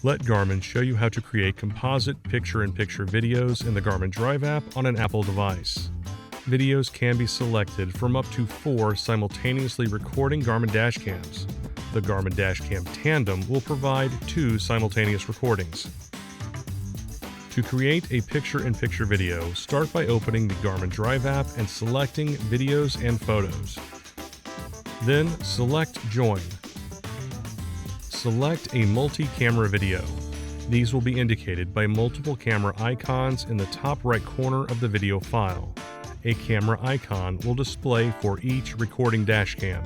Let Garmin show you how to create composite picture-in-picture videos in the Garmin Drive app on an Apple device. Videos can be selected from up to 4 simultaneously recording Garmin Dash Cams. The Garmin Dash Cam Tandem will provide 2 simultaneous recordings. To create a picture-in-picture video, start by opening the Garmin Drive app and selecting Videos and Photos. Then select Join. Select a multi-camera video. These will be indicated by multiple camera icons in the top right corner of the video file. A camera icon will display for each recording dash cam.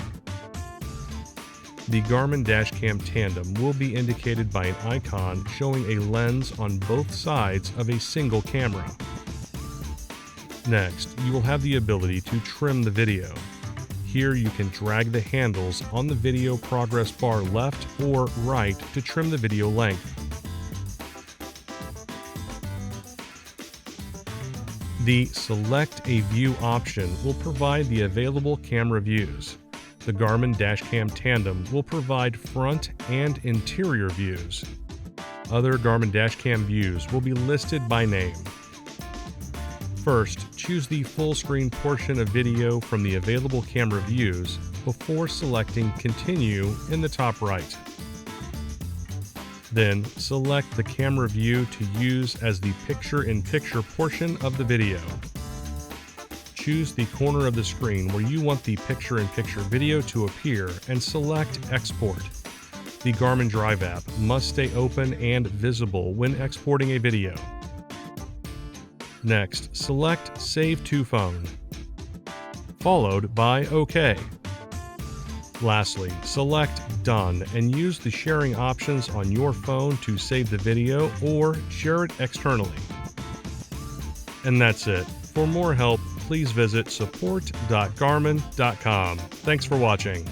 The Garmin Dash Cam Tandem will be indicated by an icon showing a lens on both sides of a single camera. Next, you will have the ability to trim the video. Here you can drag the handles on the video progress bar left or right to trim the video length. The Select a View option will provide the available camera views. The Garmin Dash Cam Tandem will provide front and interior views. Other Garmin Dash Cam views will be listed by name. First, choose the full screen portion of video from the available camera views before selecting Continue in the top right. Then, select the camera view to use as the picture-in-picture portion of the video. Choose the corner of the screen where you want the picture-in-picture video to appear and select Export. The Garmin Drive app must stay open and visible when exporting a video. Next, select Save to Phone, followed by OK. Lastly, select Done and use the sharing options on your phone to save the video or share it externally. And that's it. For more help, please visit support.garmin.com. Thanks for watching.